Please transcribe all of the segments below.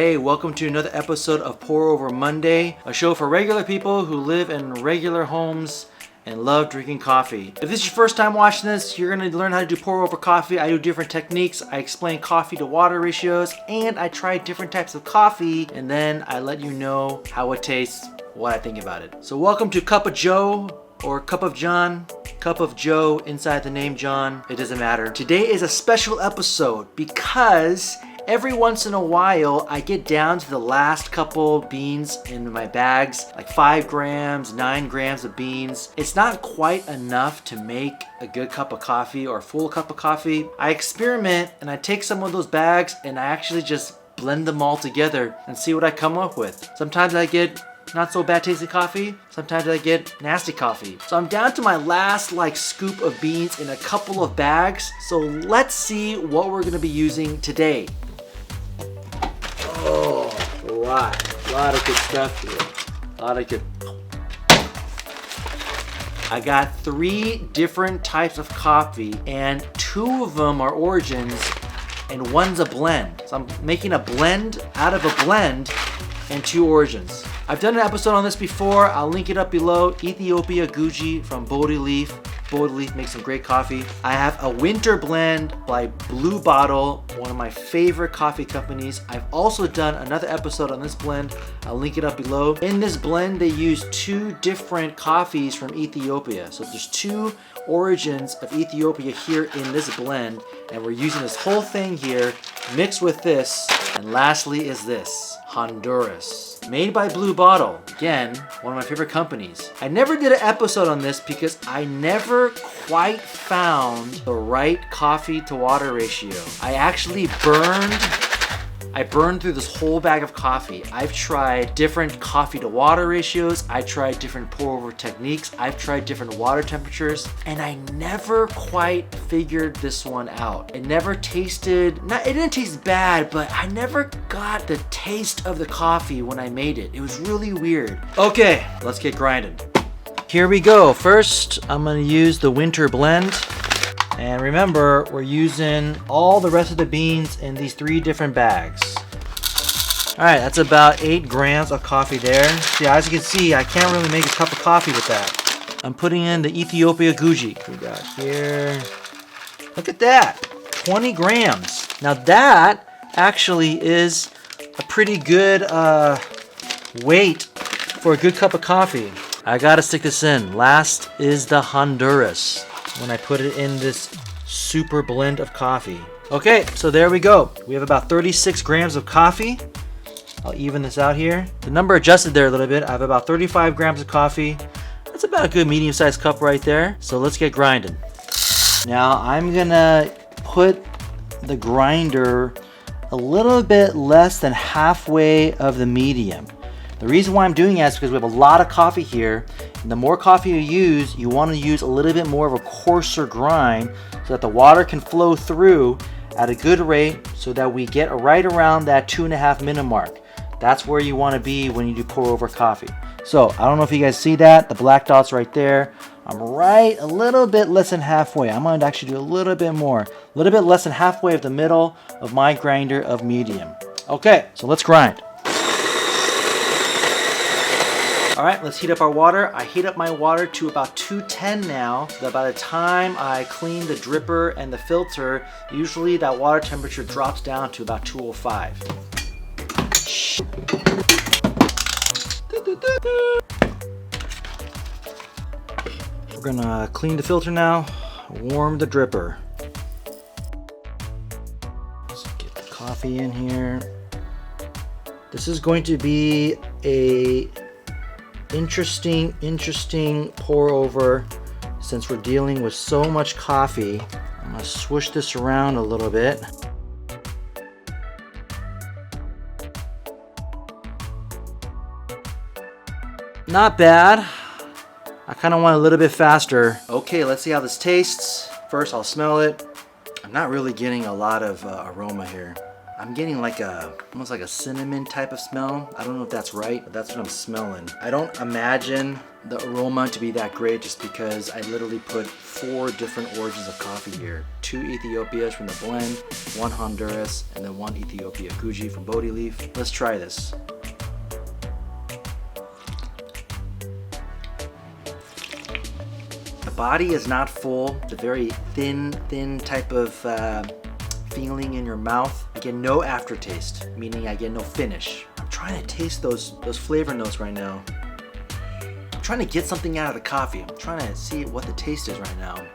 Hey, welcome to another episode of Pour Over Monday, a show for regular people who live in regular homes and love drinking coffee. If this is your first time watching this, you're gonna learn how to do pour over coffee. I do different techniques. I explain coffee to water ratios, and I try different types of coffee, and then I let you know how it tastes, what I think about it. So welcome to Cup of Joe, or Cup of John. Cup of Joe inside the name John, it doesn't matter. Today is a special episode because every once in a while, I get down to the last couple beans in my bags, like 5 grams, 9 grams of beans. It's not quite enough to make a good cup of coffee or a full cup of coffee. I experiment and I take some of those bags and I actually just blend them all together and see what I come up with. Sometimes I get not so bad tasting coffee, sometimes I get nasty coffee. So I'm down to my last scoop of beans in a couple of bags. So let's see what we're gonna be using today. Oh, a lot of good stuff here. I got 3 different types of coffee and 2 of them are origins and 1's a blend. So I'm making a blend out of a blend and 2 origins. I've done an episode on this before. I'll link it up below. Ethiopia Guji from Bodhi Leaf. Bodhi Leaf makes some great coffee. I have a winter blend by Blue Bottle, one of my favorite coffee companies. I've also done another episode on this blend. I'll link it up below. In this blend, they use 2 different coffees from Ethiopia. So there's 2 origins of Ethiopia here in this blend, and we're using this whole thing here mixed with this. And lastly is this, Honduras. Made by Blue Bottle. Again, one of my favorite companies. I never did an episode on this because I never quite found the right coffee to water ratio. I actually burned through this whole bag of coffee. I've tried different coffee to water ratios. I tried different pour over techniques. I've tried different water temperatures, and I never quite figured this one out. It never tasted, it didn't taste bad, but I never got the taste of the coffee when I made it. It was really weird. Okay, let's get grinding. Here we go. First, I'm gonna use the winter blend. And remember, we're using all the rest of the beans in these 3 different bags. All right, that's about 8 grams of coffee there. See, as you can see, I can't really make a cup of coffee with that. I'm putting in the Ethiopia Guji. We got here, look at that, 20 grams. Now that actually is a pretty good weight for a good cup of coffee. I gotta stick this in. Last is the Honduras, when I put it in this super blend of coffee. Okay, so there we go. We have about 36 grams of coffee. I'll even this out here. The number adjusted there a little bit. I have about 35 grams of coffee. That's about a good medium-sized cup right there. So let's get grinding. Now I'm gonna put the grinder a little bit less than halfway of the medium. The reason why I'm doing that is because we have a lot of coffee here. And the more coffee you use, you want to use a little bit more of a coarser grind so that the water can flow through at a good rate so that we get right around that 2.5 minute mark. That's where you want to be when you do pour over coffee. So I don't know if you guys see that, the black dots right there. I'm right a little bit less than halfway. I'm going to actually do a little bit more. A little bit less than halfway of the middle of my grinder of medium. Okay, so let's grind. All right, let's heat up our water. I heat up my water to about 210 now. So by the time I clean the dripper and the filter, usually that water temperature drops down to about 205. We're gonna clean the filter now, warm the dripper. Let's get the coffee in here. This is going to be a interesting pour over since we're dealing with so much coffee. I'm gonna swoosh this around a little bit. Not bad. I kind of want a little bit faster. Okay, let's see how this tastes. First, I'll smell it. I'm not really getting a lot of aroma here. I'm getting like almost like a cinnamon type of smell. I don't know if that's right, but that's what I'm smelling. I don't imagine the aroma to be that great just because I literally put 4 different origins of coffee here. 2 Ethiopias from the blend, 1 Honduras, and then 1 Ethiopia Guji from Bodhi Leaf. Let's try this. The body is not full. It's a very thin type of feeling in your mouth. I get no aftertaste, meaning I get no finish. I'm trying to taste those flavor notes right now. I'm trying to get something out of the coffee. I'm trying to see what the taste is right now.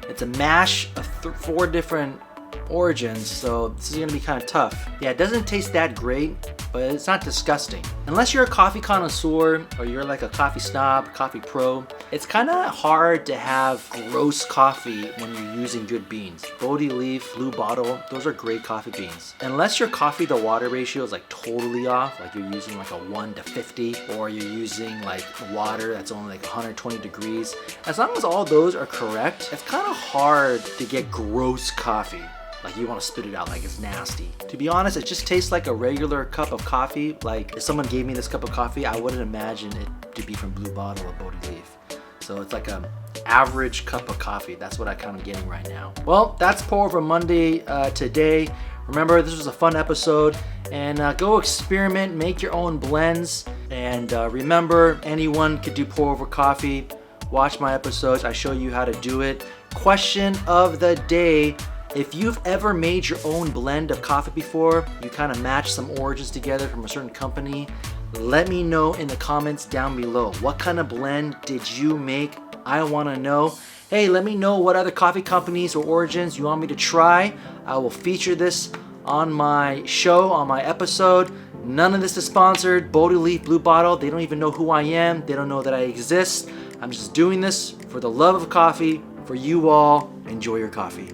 It's a mash of 4 different origins, so this is gonna be kind of tough. Yeah, it doesn't taste that great, but it's not disgusting. Unless you're a coffee connoisseur or you're like a coffee snob, coffee pro, it's kind of hard to have gross coffee when you're using good beans. Bodhi Leaf, Blue Bottle, those are great coffee beans. Unless your coffee to water ratio is like totally off, like you're using like a 1 to 50, or you're using like water that's only like 120 degrees. As long as all those are correct, it's kind of hard to get gross coffee. Like you want to spit it out like it's nasty. To be honest, it just tastes like a regular cup of coffee. Like if someone gave me this cup of coffee, I wouldn't imagine it to be from Blue Bottle or Bodhi Leaf. So it's like an average cup of coffee. That's what I'm kind of getting right now. Well, that's Pour Over Monday today. Remember, this was a fun episode, and go experiment, make your own blends. And remember, anyone could do pour over coffee. Watch my episodes. I show you how to do it. Question of the day. If you've ever made your own blend of coffee before, you kind of match some origins together from a certain company, let me know in the comments down below. What kind of blend did you make? I want to know. Hey, let me know what other coffee companies or origins you want me to try. I will feature this on my show, on my episode. None of this is sponsored. Bodhi Leaf, Blue Bottle, they don't even know who I am. They don't know that I exist. I'm just doing this for the love of coffee, for you all. Enjoy your coffee.